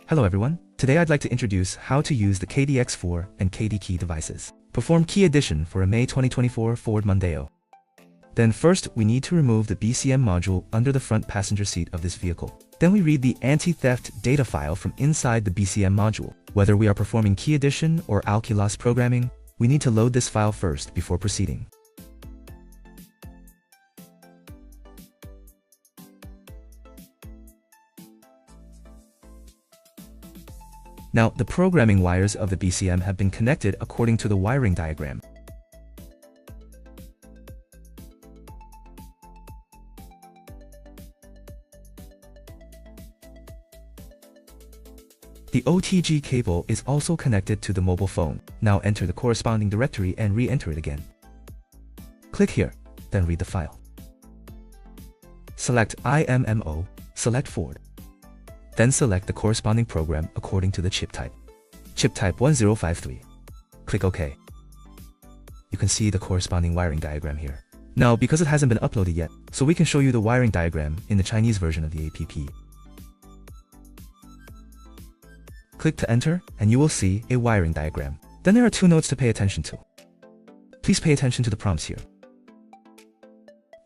Hello everyone, today I'd like to introduce how to use the KEYDIY-X4 and KEYDIY key devices. Perform key addition for a May 2024 Ford Mondeo. Then first, we need to remove the BCM module under the front passenger seat of this vehicle. Then we read the anti-theft data file from inside the BCM module. Whether we are performing key addition or alkylos programming, we need to load this file first before proceeding. Now, the programming wires of the BCM have been connected according to the wiring diagram. The OTG cable is also connected to the mobile phone. Now enter the corresponding directory and re-enter it again. Click here, then read the file. Select IMMO, select Ford. Then select the corresponding program according to the chip type. Chip type 1053. Click OK. You can see the corresponding wiring diagram here. Now, because it hasn't been uploaded yet, so we can show you the wiring diagram in the Chinese version of the app. Click to enter, and you will see a wiring diagram. Then there are two notes to pay attention to. Please pay attention to the prompts here.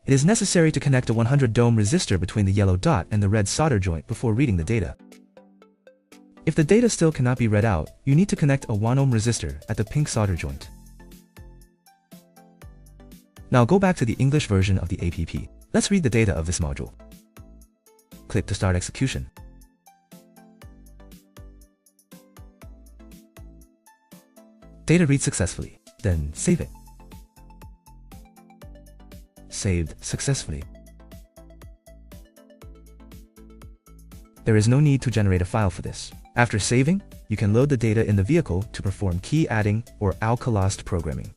It is necessary to connect a 100 ohm resistor between the yellow dot and the red solder joint before reading the data. If the data still cannot be read out, you need to connect a 1 ohm resistor at the pink solder joint. Now go back to the English version of the app. Let's read the data of this module. Click to start execution. Data reads successfully, then save it. Saved successfully. There is no need to generate a file for this. After saving, you can load the data in the vehicle to perform key adding or alkylos programming.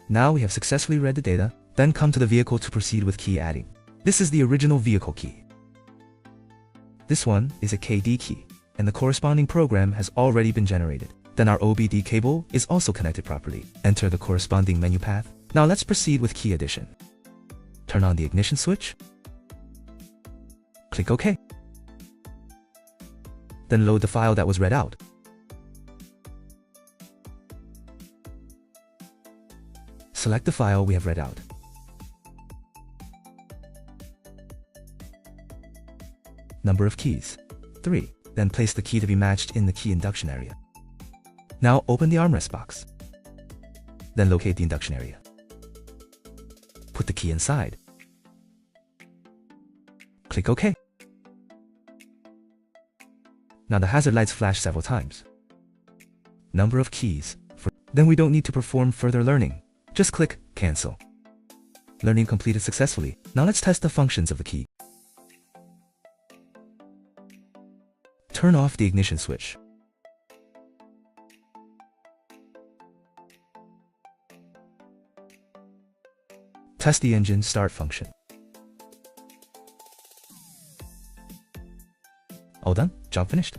Now we have successfully read the data, then come to the vehicle to proceed with key adding. This is the original vehicle key. This one is a KD key, and the corresponding program has already been generated. Then our OBD cable is also connected properly. Enter the corresponding menu path. Now let's proceed with key addition. Turn on the ignition switch. Click OK. Then load the file that was read out. Select the file we have read out. Number of keys, 3. Then place the key to be matched in the key induction area. Now open the armrest box. Then locate the induction area. Put the key inside. Click OK. Now the hazard lights flash several times. Number of keys. Then we don't need to perform further learning. Just click Cancel. Learning completed successfully. Now let's test the functions of the key. Turn off the ignition switch. Test the engine start function. All done? Job finished.